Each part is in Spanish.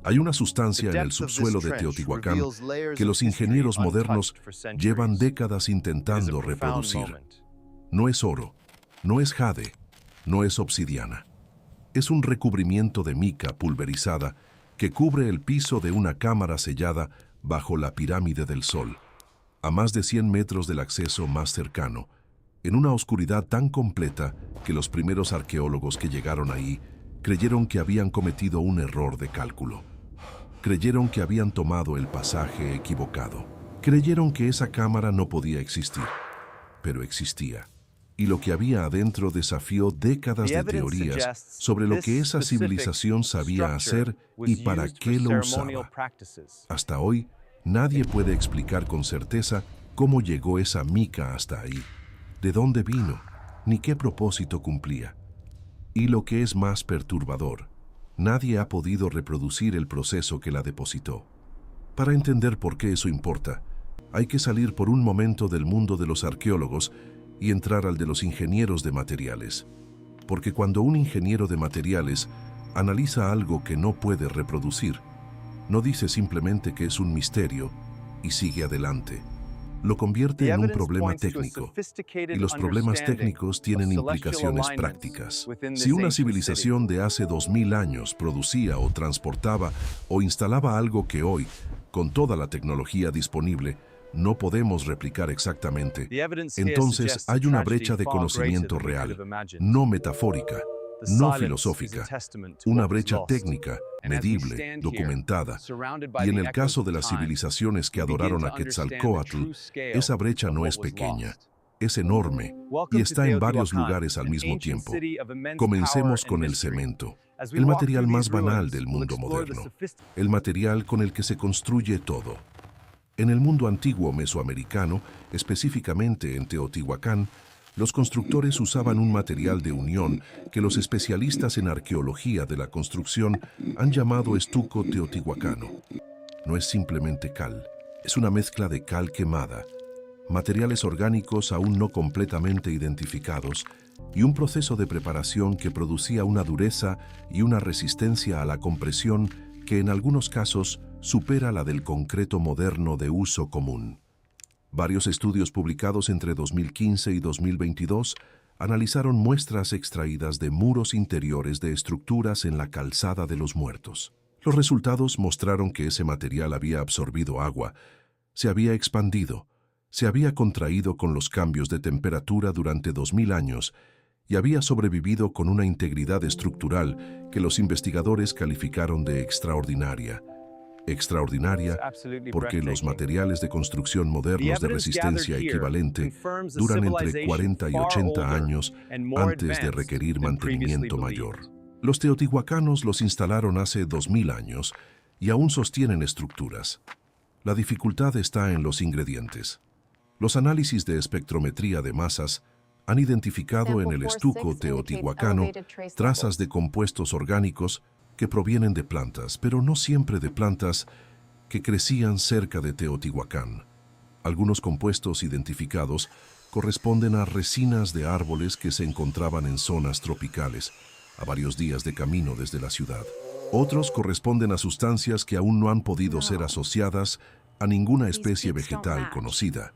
Hay una sustancia en el subsuelo de Teotihuacán que los ingenieros modernos llevan décadas intentando reproducir. No es oro, no es jade, no es obsidiana. Es un recubrimiento de mica pulverizada que cubre el piso de una cámara sellada bajo la pirámide del Sol, a más de 100 metros del acceso más cercano, en una oscuridad tan completa que los primeros arqueólogos que llegaron ahí creyeron que habían cometido un error de cálculo. Creyeron que habían tomado el pasaje equivocado. Creyeron que esa cámara no podía existir, pero existía. Y lo que había adentro desafió décadas de teorías sobre lo que esa civilización sabía hacer y para qué lo usaba. Hasta hoy, nadie puede explicar con certeza cómo llegó esa mica hasta ahí, de dónde vino, ni qué propósito cumplía. Y lo que es más perturbador, nadie ha podido reproducir el proceso que la depositó. Para entender por qué eso importa, hay que salir por un momento del mundo de los arqueólogos y entrar al de los ingenieros de materiales. Porque cuando un ingeniero de materiales analiza algo que no puede reproducir, no dice simplemente que es un misterio y sigue adelante. Lo convierte en un problema técnico, y los problemas técnicos tienen implicaciones prácticas. Si una civilización de hace 2000 años producía o transportaba o instalaba algo que hoy, con toda la tecnología disponible, no podemos replicar exactamente, entonces hay una brecha de conocimiento real, no metafórica, no filosófica, una brecha técnica, medible, documentada. Y en el caso de las civilizaciones que adoraron a Quetzalcóatl, esa brecha no es pequeña, es enorme y está en varios lugares al mismo tiempo. Comencemos con el cemento, el material más banal del mundo moderno, el material con el que se construye todo. En el mundo antiguo mesoamericano, específicamente en Teotihuacán, los constructores usaban un material de unión que los especialistas en arqueología de la construcción han llamado estuco teotihuacano. No es simplemente cal, es una mezcla de cal quemada, materiales orgánicos aún no completamente identificados y un proceso de preparación que producía una dureza y una resistencia a la compresión que en algunos casos supera la del concreto moderno de uso común. Varios estudios publicados entre 2015 y 2022 analizaron muestras extraídas de muros interiores de estructuras en la Calzada de los Muertos. Los resultados mostraron que ese material había absorbido agua, se había expandido, se había contraído con los cambios de temperatura durante 2000 años y había sobrevivido con una integridad estructural que los investigadores calificaron de extraordinaria. Extraordinaria porque los materiales de construcción modernos de resistencia equivalente duran entre 40 y 80 años antes de requerir mantenimiento mayor. Los teotihuacanos los instalaron hace 2000 años y aún sostienen estructuras. La dificultad está en los ingredientes. Los análisis de espectrometría de masas han identificado en el estuco teotihuacano trazas de compuestos orgánicos que provienen de plantas, pero no siempre de plantas que crecían cerca de Teotihuacán. Algunos compuestos identificados corresponden a resinas de árboles que se encontraban en zonas tropicales, a varios días de camino desde la ciudad. Otros corresponden a sustancias que aún no han podido ser asociadas a ninguna especie vegetal conocida,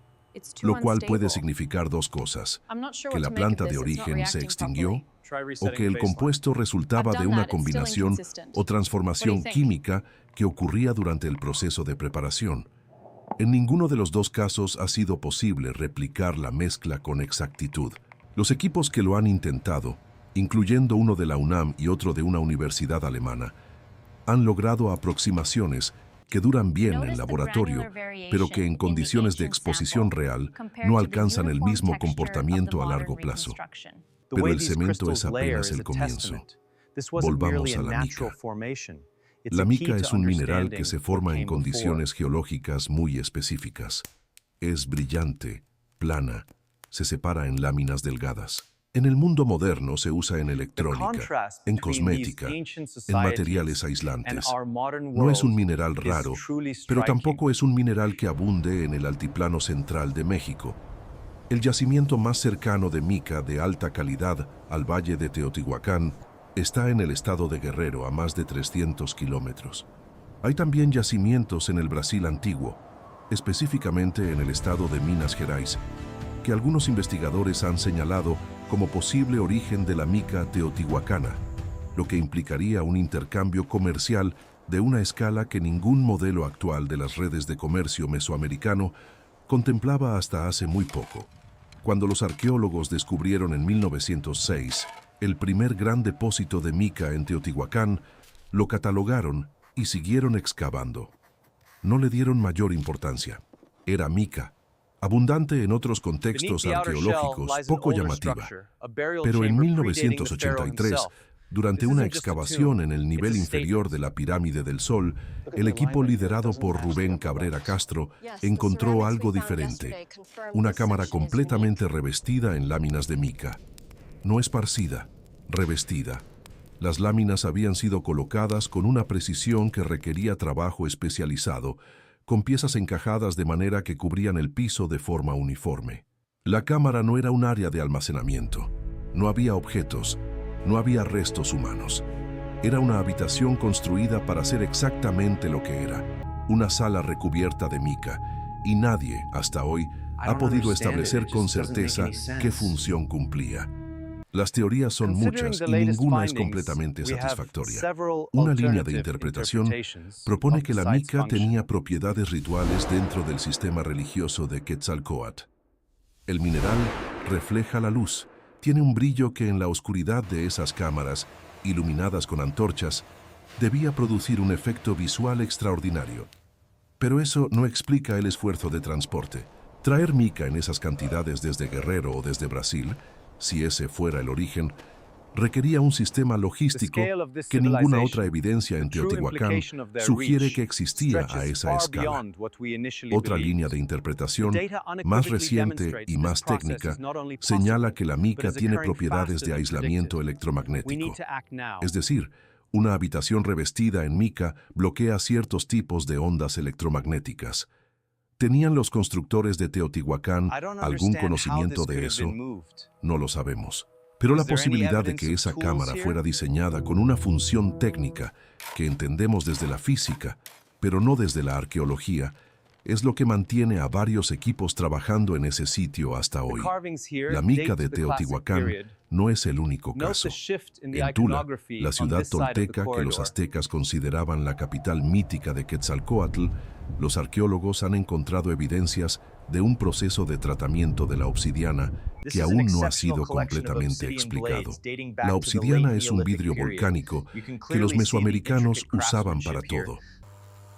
lo cual puede significar dos cosas: que la planta de origen se extinguió o que el compuesto resultaba de una combinación o transformación química que ocurría durante el proceso de preparación. En ninguno de los dos casos ha sido posible replicar la mezcla con exactitud. Los equipos que lo han intentado, incluyendo uno de la UNAM y otro de una universidad alemana, han logrado aproximaciones que duran bien en laboratorio, pero que en condiciones de exposición real no alcanzan el mismo comportamiento a largo plazo. Pero el cemento es apenas el comienzo. Volvamos a la mica. La mica es un mineral que se forma en condiciones geológicas muy específicas. Es brillante, plana, se separa en láminas delgadas. En el mundo moderno se usa en electrónica, en cosmética, en materiales aislantes. No es un mineral raro, pero tampoco es un mineral que abunde en el altiplano central de México. El yacimiento más cercano de mica de alta calidad al valle de Teotihuacán está en el estado de Guerrero, a más de 300 kilómetros. Hay también yacimientos en el Brasil antiguo, específicamente en el estado de Minas Gerais, que algunos investigadores han señalado como posible origen de la mica teotihuacana, lo que implicaría un intercambio comercial de una escala que ningún modelo actual de las redes de comercio mesoamericano contemplaba hasta hace muy poco. Cuando los arqueólogos descubrieron en 1906 el primer gran depósito de mica en Teotihuacán, lo catalogaron y siguieron excavando. No le dieron mayor importancia. Era mica, abundante en otros contextos arqueológicos, poco llamativa. Pero en 1983, durante una excavación en el nivel inferior de la Pirámide del Sol, el equipo liderado por Rubén Cabrera Castro encontró algo diferente. Una cámara completamente revestida en láminas de mica. No esparcida, revestida. Las láminas habían sido colocadas con una precisión que requería trabajo especializado, con piezas encajadas de manera que cubrían el piso de forma uniforme. La cámara no era un área de almacenamiento. No había objetos, no había restos humanos. Era una habitación construida para ser exactamente lo que era, una sala recubierta de mica, y nadie, hasta hoy, ha podido establecer con certeza qué función cumplía. Las teorías son muchas y ninguna es completamente satisfactoria. Una línea de interpretación propone que la mica tenía propiedades rituales dentro del sistema religioso de Quetzalcóatl. El mineral refleja la luz, tiene un brillo que en la oscuridad de esas cámaras, iluminadas con antorchas, debía producir un efecto visual extraordinario. Pero eso no explica el esfuerzo de transporte. Traer mica en esas cantidades desde Guerrero o desde Brasil, si ese fuera el origen, requería un sistema logístico que ninguna otra evidencia en Teotihuacán sugiere que existía a esa escala. Otra línea de interpretación, más reciente y más técnica, señala que la mica tiene propiedades de aislamiento electromagnético. Es decir, una habitación revestida en mica bloquea ciertos tipos de ondas electromagnéticas. ¿Tenían los constructores de Teotihuacán algún conocimiento de eso? No lo sabemos. Pero la posibilidad de que esa cámara fuera diseñada con una función técnica que entendemos desde la física, pero no desde la arqueología, es lo que mantiene a varios equipos trabajando en ese sitio hasta hoy. La mica de Teotihuacán no es el único caso. En Tula, la ciudad tolteca que los aztecas consideraban la capital mítica de Quetzalcóatl, los arqueólogos han encontrado evidencias de un proceso de tratamiento de la obsidiana que aún no ha sido completamente explicado. La obsidiana es un vidrio volcánico que los mesoamericanos usaban para todo.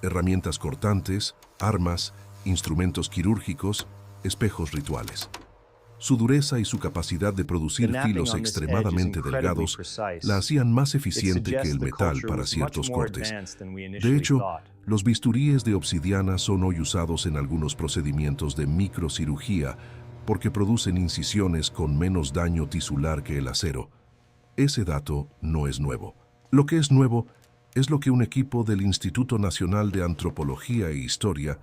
Herramientas cortantes, armas, instrumentos quirúrgicos, espejos rituales. Su dureza y su capacidad de producir filos extremadamente delgados la hacían más eficiente que el metal para ciertos cortes. De hecho, los bisturíes de obsidiana son hoy usados en algunos procedimientos de microcirugía porque producen incisiones con menos daño tisular que el acero. Ese dato no es nuevo. Lo que es nuevo es lo que un equipo del Instituto Nacional de Antropología e Historia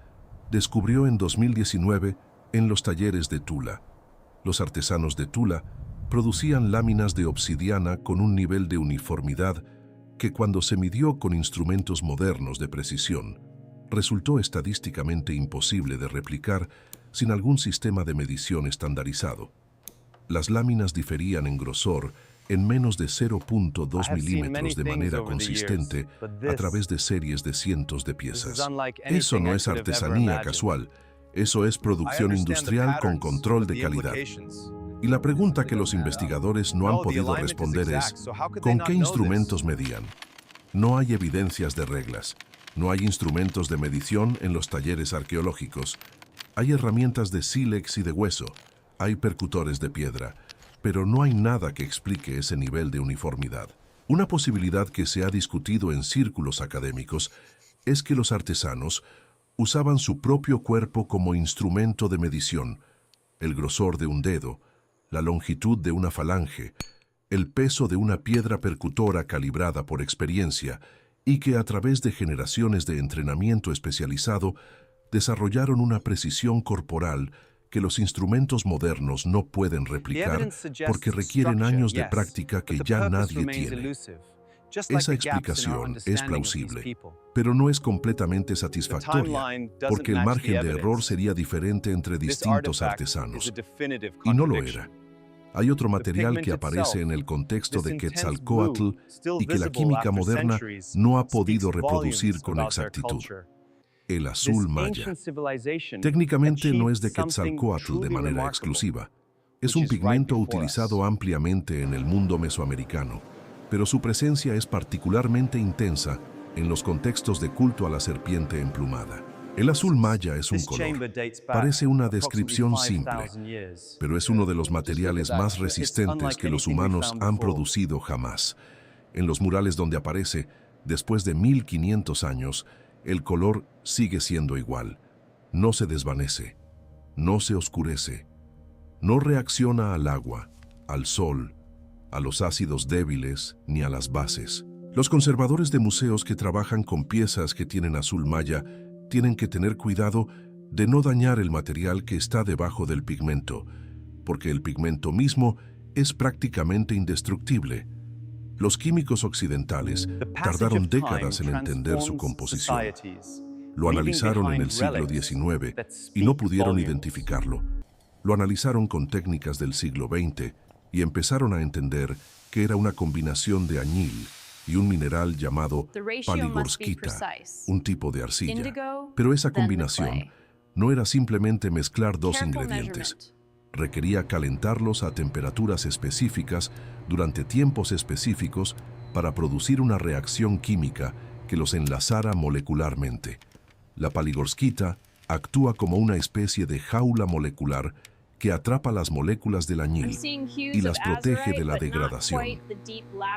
descubrió en 2019 en los talleres de Tula. Los artesanos de Tula producían láminas de obsidiana con un nivel de uniformidad que cuando se midió con instrumentos modernos de precisión, resultó estadísticamente imposible de replicar sin algún sistema de medición estandarizado. Las láminas diferían en grosor en menos de 0.2 milímetros de manera consistente a través de series de cientos de piezas. Eso no es artesanía casual, eso es producción industrial con control de calidad. Y la pregunta que los investigadores no han podido responder es, ¿con qué instrumentos medían? No hay evidencias de reglas, no hay instrumentos de medición en los talleres arqueológicos. Hay herramientas de sílex y de hueso, hay percutores de piedra, pero no hay nada que explique ese nivel de uniformidad. Una posibilidad que se ha discutido en círculos académicos es que los artesanos usaban su propio cuerpo como instrumento de medición, el grosor de un dedo, la longitud de una falange, el peso de una piedra percutora calibrada por experiencia y que a través de generaciones de entrenamiento especializado desarrollaron una precisión corporal que los instrumentos modernos no pueden replicar porque requieren años de práctica que ya nadie tiene. Esa explicación es plausible, pero no es completamente satisfactoria, porque el margen de error sería diferente entre distintos artesanos, y no lo era. Hay otro material que aparece en el contexto de Quetzalcóatl y que la química moderna no ha podido reproducir con exactitud: el azul maya. Técnicamente no es de Quetzalcóatl de manera exclusiva. Es un pigmento utilizado ampliamente en el mundo mesoamericano, pero su presencia es particularmente intensa en los contextos de culto a la serpiente emplumada. El azul maya es un color. Parece una descripción simple, pero es uno de los materiales más resistentes que los humanos han producido jamás. En los murales donde aparece, después de 1500 años, el color sigue siendo igual. No se desvanece, no se oscurece, no reacciona al agua, al sol, a los ácidos débiles ni a las bases. Los conservadores de museos que trabajan con piezas que tienen azul maya tienen que tener cuidado de no dañar el material que está debajo del pigmento, porque el pigmento mismo es prácticamente indestructible. Los químicos occidentales tardaron décadas en entender su composición. Lo analizaron en el siglo XIX y no pudieron identificarlo. Lo analizaron con técnicas del siglo XX y empezaron a entender que era una combinación de añil y un mineral llamado paligorskita, un tipo de arcilla. Pero esa combinación no era simplemente mezclar dos ingredientes. Requería calentarlos a temperaturas específicas durante tiempos específicos para producir una reacción química que los enlazara molecularmente. La paligorskita actúa como una especie de jaula molecular que atrapa las moléculas del añil y las protege de la degradación.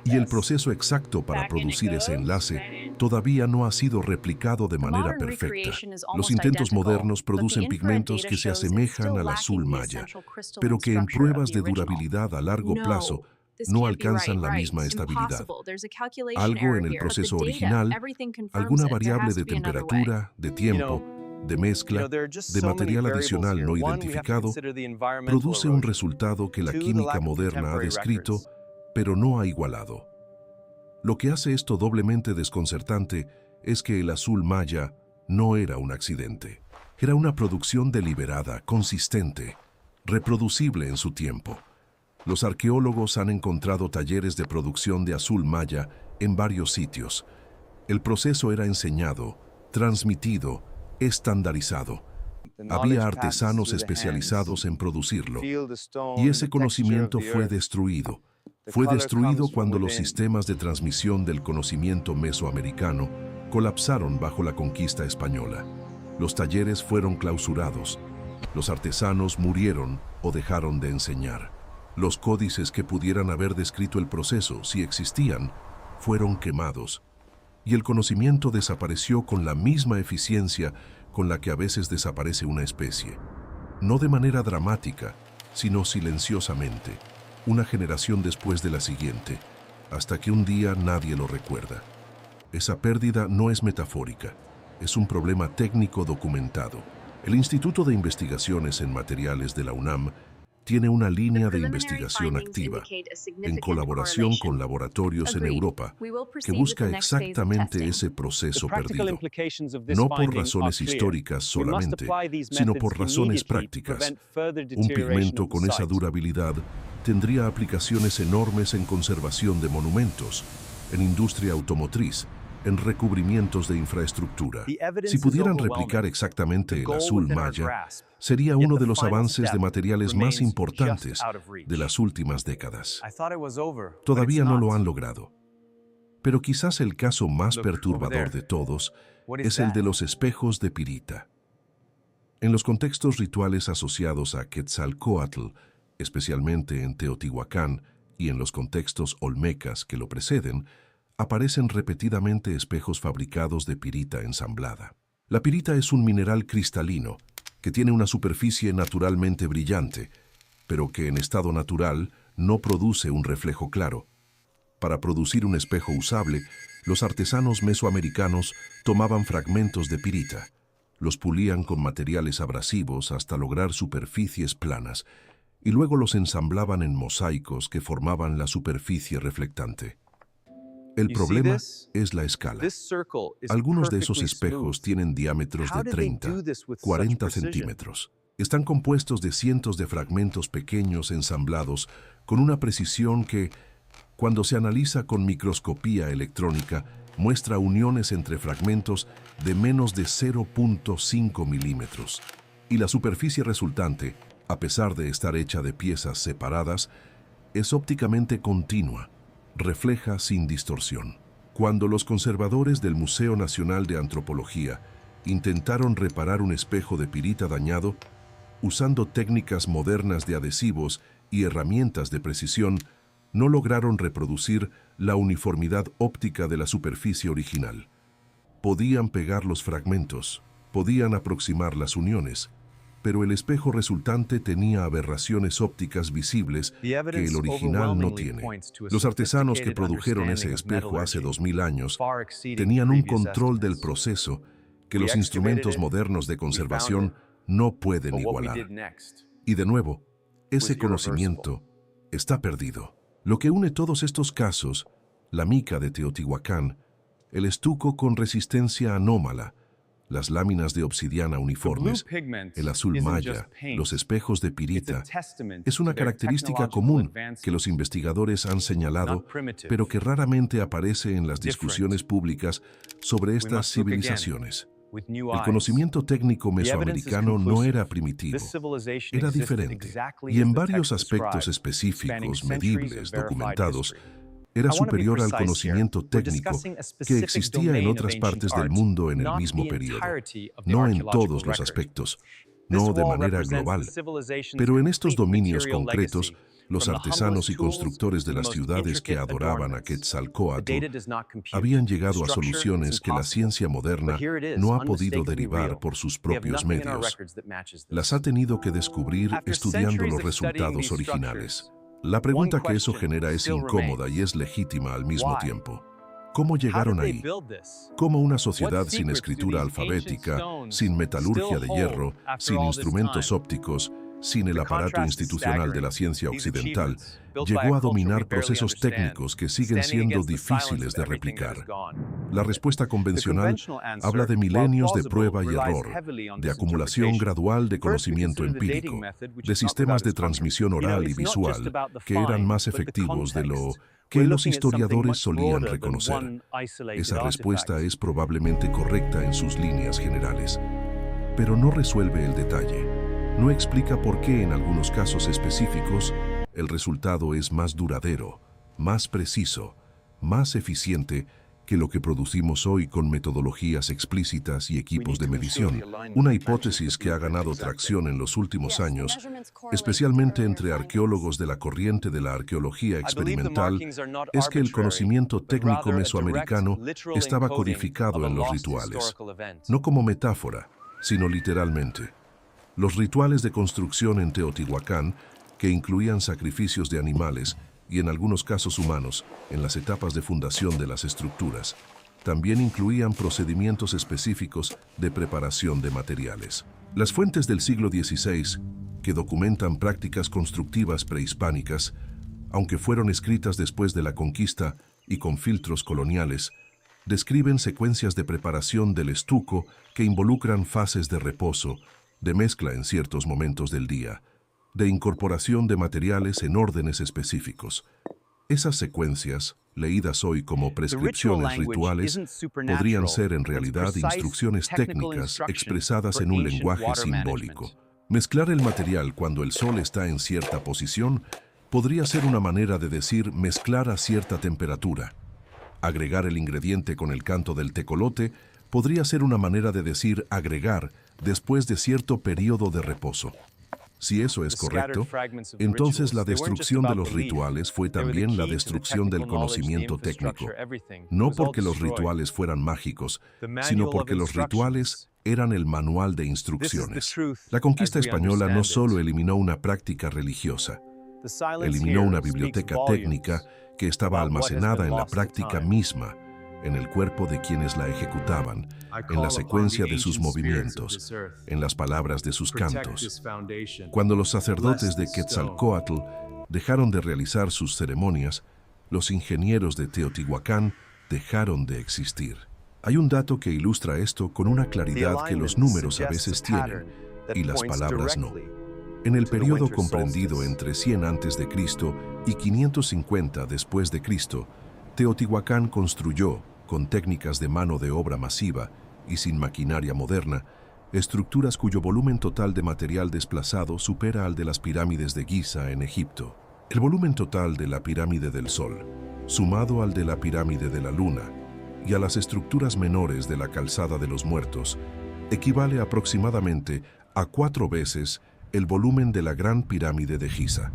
Y el proceso exacto para producir ese enlace todavía no ha sido replicado de manera perfecta. Los intentos modernos producen pigmentos que se asemejan al azul maya, pero que en pruebas de durabilidad a largo plazo no alcanzan la misma estabilidad. Algo en el proceso original, alguna variable de temperatura, de tiempo, de mezcla, de material adicional no identificado, produce un resultado que la química moderna ha descrito, pero no ha igualado. Lo que hace esto doblemente desconcertante es que el azul maya no era un accidente. Era una producción deliberada, consistente, reproducible en su tiempo. Los arqueólogos han encontrado talleres de producción de azul maya en varios sitios. El proceso era enseñado, transmitido, estandarizado. Había artesanos especializados en producirlo, y ese conocimiento fue destruido. Fue destruido cuando los sistemas de transmisión del conocimiento mesoamericano colapsaron bajo la conquista española. Los talleres fueron clausurados. Los artesanos murieron o dejaron de enseñar. Los códices que pudieran haber descrito el proceso, si existían, fueron quemados. Y el conocimiento desapareció con la misma eficiencia con la que a veces desaparece una especie. No de manera dramática, sino silenciosamente, una generación después de la siguiente, hasta que un día nadie lo recuerda. Esa pérdida no es metafórica, es un problema técnico documentado. El Instituto de Investigaciones en Materiales de la UNAM tiene una línea de investigación activa, en colaboración con laboratorios en Europa, que busca exactamente ese proceso perdido, no por razones históricas solamente, sino por razones prácticas. Un pigmento con esa durabilidad tendría aplicaciones enormes en conservación de monumentos, en industria automotriz, en recubrimientos de infraestructura. Si pudieran replicar exactamente el azul maya, sería uno de los avances de materiales más importantes de las últimas décadas. Todavía no lo han logrado. Pero quizás el caso más perturbador de todos es el de los espejos de pirita. En los contextos rituales asociados a Quetzalcóatl, especialmente en Teotihuacán y en los contextos olmecas que lo preceden, aparecen repetidamente espejos fabricados de pirita ensamblada. La pirita es un mineral cristalino que tiene una superficie naturalmente brillante, pero que en estado natural no produce un reflejo claro. Para producir un espejo usable, los artesanos mesoamericanos tomaban fragmentos de pirita, los pulían con materiales abrasivos hasta lograr superficies planas, y luego los ensamblaban en mosaicos que formaban la superficie reflectante. El problema es la escala. Algunos de esos espejos tienen diámetros de 30, 40 centímetros. Están compuestos de cientos de fragmentos pequeños ensamblados con una precisión que, cuando se analiza con microscopía electrónica, muestra uniones entre fragmentos de menos de 0.5 milímetros. Y la superficie resultante, a pesar de estar hecha de piezas separadas, es ópticamente continua, refleja sin distorsión. Cuando los conservadores del Museo Nacional de Antropología intentaron reparar un espejo de pirita dañado, usando técnicas modernas de adhesivos y herramientas de precisión, no lograron reproducir la uniformidad óptica de la superficie original. Podían pegar los fragmentos, podían aproximar las uniones, pero el espejo resultante tenía aberraciones ópticas visibles que el original no tiene. Los artesanos que produjeron ese espejo hace 2000 años tenían un control del proceso que los instrumentos modernos de conservación no pueden igualar. Y de nuevo, ese conocimiento está perdido. Lo que une todos estos casos, la mica de Teotihuacán, el estuco con resistencia anómala, las láminas de obsidiana uniformes, el azul maya, los espejos de pirita, es una característica común que los investigadores han señalado, pero que raramente aparece en las discusiones públicas sobre estas civilizaciones. El conocimiento técnico mesoamericano no era primitivo, era diferente, y en varios aspectos específicos, medibles, documentados, era superior al conocimiento técnico que existía en otras partes del mundo en el mismo periodo. No en todos los aspectos, no de manera global, pero en estos dominios concretos, los artesanos y constructores de las ciudades que adoraban a Quetzalcóatl habían llegado a soluciones que la ciencia moderna no ha podido derivar por sus propios medios. Las ha tenido que descubrir estudiando los resultados originales. La pregunta que eso genera es incómoda y es legítima al mismo tiempo. ¿Cómo llegaron ahí? ¿Cómo una sociedad sin escritura alfabética, sin metalurgia de hierro, sin instrumentos ópticos, sin el aparato institucional de la ciencia occidental, llegó a dominar procesos técnicos que siguen siendo difíciles de replicar? La respuesta convencional habla de milenios de prueba y error, de acumulación gradual de conocimiento empírico, de sistemas de transmisión oral y visual que eran más efectivos de lo que los historiadores solían reconocer. Esa respuesta es probablemente correcta en sus líneas generales, pero no resuelve el detalle. No explica por qué en algunos casos específicos el resultado es más duradero, más preciso, más eficiente que lo que producimos hoy con metodologías explícitas y equipos de medición. Una hipótesis que ha ganado tracción en los últimos años, especialmente entre arqueólogos de la corriente de la arqueología experimental, es que el conocimiento técnico mesoamericano estaba codificado en los rituales, no como metáfora, sino literalmente. Los rituales de construcción en Teotihuacán, que incluían sacrificios de animales y en algunos casos humanos en las etapas de fundación de las estructuras, también incluían procedimientos específicos de preparación de materiales. Las fuentes del siglo XVI, que documentan prácticas constructivas prehispánicas, aunque fueron escritas después de la conquista y con filtros coloniales, describen secuencias de preparación del estuco que involucran fases de reposo, de mezcla en ciertos momentos del día, de incorporación de materiales en órdenes específicos. Esas secuencias, leídas hoy como prescripciones rituales, podrían ser en realidad instrucciones técnicas expresadas en un lenguaje simbólico. Mezclar el material cuando el sol está en cierta posición podría ser una manera de decir mezclar a cierta temperatura. Agregar el ingrediente con el canto del tecolote podría ser una manera de decir agregar después de cierto periodo de reposo. Si eso es correcto, entonces la destrucción de los rituales fue también la destrucción del conocimiento técnico. No porque los rituales fueran mágicos, sino porque los rituales eran el manual de instrucciones. La conquista española no solo eliminó una práctica religiosa, eliminó una biblioteca técnica que estaba almacenada en la práctica misma, en el cuerpo de quienes la ejecutaban, en la secuencia de sus movimientos, en las palabras de sus cantos. Cuando los sacerdotes de Quetzalcóatl dejaron de realizar sus ceremonias, los ingenieros de Teotihuacán dejaron de existir. Hay un dato que ilustra esto con una claridad que los números a veces tienen y las palabras no. En el periodo comprendido entre 100 a.C. y 550 después de Cristo, Teotihuacán construyó, con técnicas de mano de obra masiva y sin maquinaria moderna, estructuras cuyo volumen total de material desplazado supera al de las pirámides de Giza en Egipto. El volumen total de la pirámide del Sol, sumado al de la pirámide de la Luna y a las estructuras menores de la calzada de los muertos, equivale aproximadamente a 4 veces el volumen de la gran pirámide de Giza.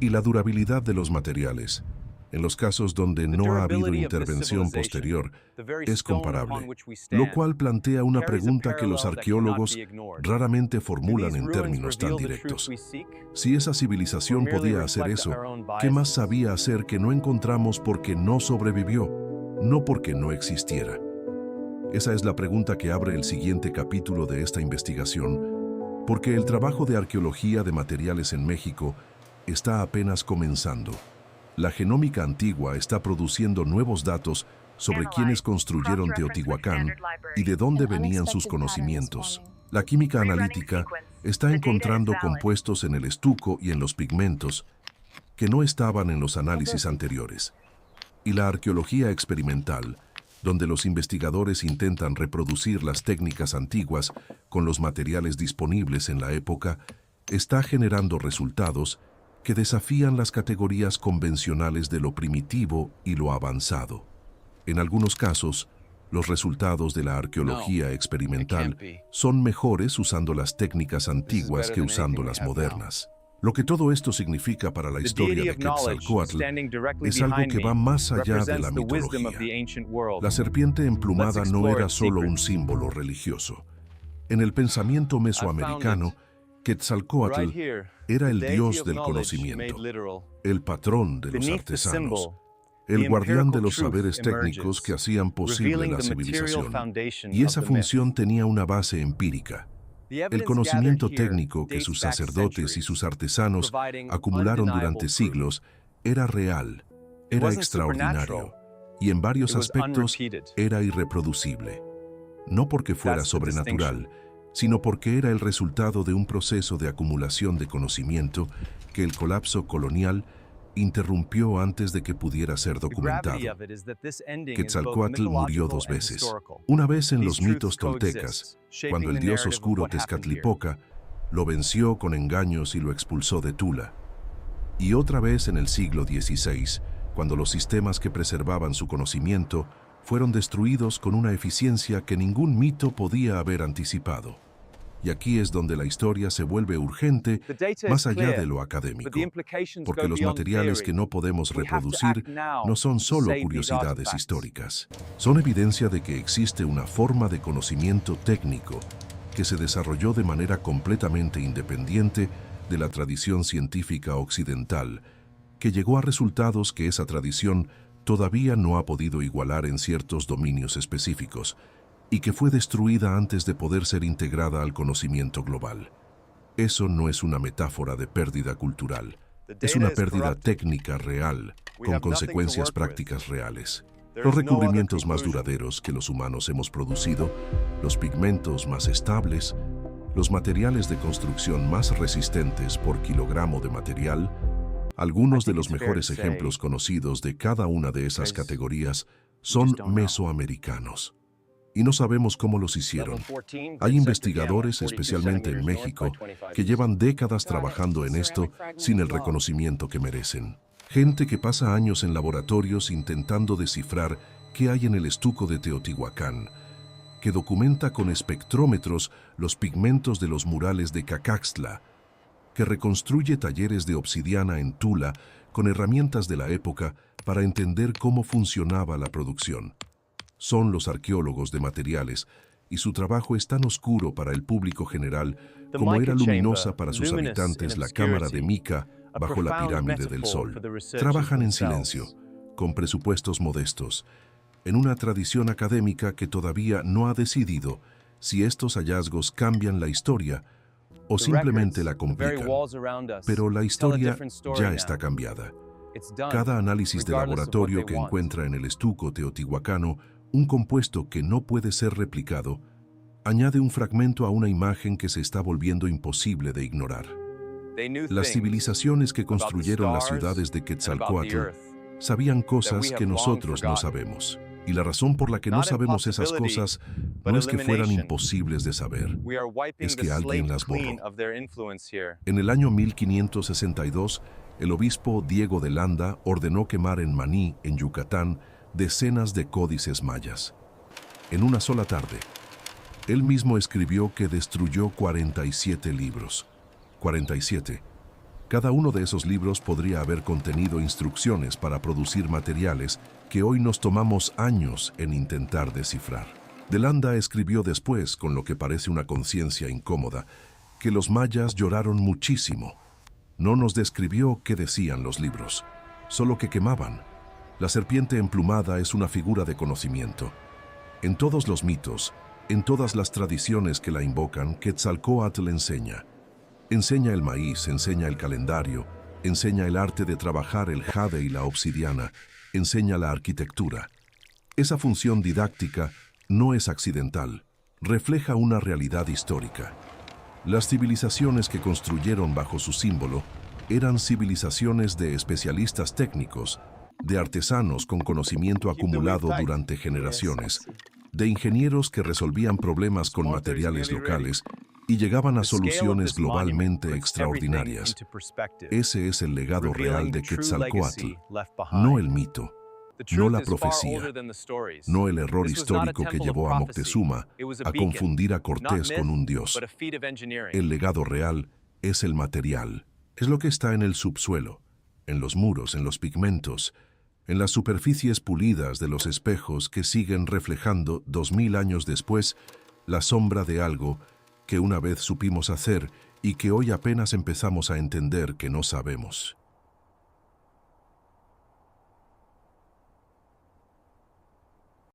Y la durabilidad de los materiales, en los casos donde no ha habido intervención posterior, es comparable, lo cual plantea una pregunta que los arqueólogos raramente formulan en términos tan directos. Si esa civilización podía hacer eso, ¿qué más sabía hacer que no encontramos porque no sobrevivió, no porque no existiera? Esa es la pregunta que abre el siguiente capítulo de esta investigación, porque el trabajo de arqueología de materiales en México está apenas comenzando. La genómica antigua está produciendo nuevos datos sobre quiénes construyeron Teotihuacán y de dónde venían sus conocimientos. La química analítica está encontrando compuestos en el estuco y en los pigmentos que no estaban en los análisis anteriores. Y la arqueología experimental, donde los investigadores intentan reproducir las técnicas antiguas con los materiales disponibles en la época, está generando resultados que desafían las categorías convencionales de lo primitivo y lo avanzado. En algunos casos, los resultados de la arqueología experimental son mejores usando las técnicas antiguas que usando las modernas. Lo que todo esto significa para la historia de Quetzalcóatl es algo que va más allá de la mitología. La serpiente emplumada no era solo un símbolo religioso. En el pensamiento mesoamericano, Quetzalcóatl era el dios del conocimiento, el patrón de los artesanos, el guardián de los saberes técnicos que hacían posible la civilización. Y esa función tenía una base empírica. El conocimiento técnico que sus sacerdotes y sus artesanos acumularon durante siglos era real, era extraordinario y en varios aspectos era irreproducible. No porque fuera sobrenatural, sino porque era el resultado de un proceso de acumulación de conocimiento que el colapso colonial interrumpió antes de que pudiera ser documentado. Quetzalcóatl murió 2 veces. Una vez en los mitos toltecas, cuando el dios oscuro Tezcatlipoca lo venció con engaños y lo expulsó de Tula. Y otra vez en el siglo XVI, cuando los sistemas que preservaban su conocimiento fueron destruidos con una eficiencia que ningún mito podía haber anticipado. Y aquí es donde la historia se vuelve urgente más allá de lo académico, porque los materiales que no podemos reproducir no son solo curiosidades históricas. Son evidencia de que existe una forma de conocimiento técnico que se desarrolló de manera completamente independiente de la tradición científica occidental, que llegó a resultados que esa tradición todavía no ha podido igualar en ciertos dominios específicos, y que fue destruida antes de poder ser integrada al conocimiento global. Eso no es una metáfora de pérdida cultural, es una pérdida técnica real, con consecuencias prácticas reales. Los recubrimientos más duraderos que los humanos hemos producido, los pigmentos más estables, los materiales de construcción más resistentes por kilogramo de material, algunos de los mejores ejemplos conocidos de cada una de esas categorías son mesoamericanos. Y no sabemos cómo los hicieron. Hay investigadores, especialmente en México, que llevan décadas trabajando en esto sin el reconocimiento que merecen. Gente que pasa años en laboratorios intentando descifrar qué hay en el estuco de Teotihuacán, que documenta con espectrómetros los pigmentos de los murales de Cacaxtla, que reconstruye talleres de obsidiana en Tula con herramientas de la época para entender cómo funcionaba la producción. Son los arqueólogos de materiales, y su trabajo es tan oscuro para el público general como era luminosa para sus habitantes la cámara de mica bajo la pirámide del Sol. Trabajan en silencio, con presupuestos modestos, en una tradición académica que todavía no ha decidido si estos hallazgos cambian la historia o simplemente la complican. Pero la historia ya está cambiada. Cada análisis de laboratorio que encuentra en el estuco teotihuacano un compuesto que no puede ser replicado, añade un fragmento a una imagen que se está volviendo imposible de ignorar. Las civilizaciones que construyeron las ciudades de Quetzalcóatl sabían cosas que nosotros no sabemos. Y la razón por la que no sabemos esas cosas no es que fueran imposibles de saber, es que alguien las borró. En el año 1562, el obispo Diego de Landa ordenó quemar en Maní, en Yucatán, decenas de códices mayas. En una sola tarde, él mismo escribió que destruyó 47 libros. 47. Cada uno de esos libros podría haber contenido instrucciones para producir materiales que hoy nos tomamos años en intentar descifrar. De Landa escribió después, con lo que parece una conciencia incómoda, que los mayas lloraron muchísimo. No nos describió qué decían los libros, solo que quemaban. La serpiente emplumada es una figura de conocimiento. En todos los mitos, en todas las tradiciones que la invocan, Quetzalcóatl enseña. Enseña el maíz, enseña el calendario, enseña el arte de trabajar el jade y la obsidiana, enseña la arquitectura. Esa función didáctica no es accidental, refleja una realidad histórica. Las civilizaciones que construyeron bajo su símbolo eran civilizaciones de especialistas técnicos, de artesanos con conocimiento acumulado durante generaciones, de ingenieros que resolvían problemas con materiales locales y llegaban a soluciones globalmente extraordinarias. Ese es el legado real de Quetzalcóatl, no el mito, no la profecía, no el error histórico que llevó a Moctezuma a confundir a Cortés con un dios. El legado real es el material, es lo que está en el subsuelo, en los muros, en los pigmentos, en las superficies pulidas de los espejos que siguen reflejando 2000 años después la sombra de algo que una vez supimos hacer y que hoy apenas empezamos a entender que no sabemos.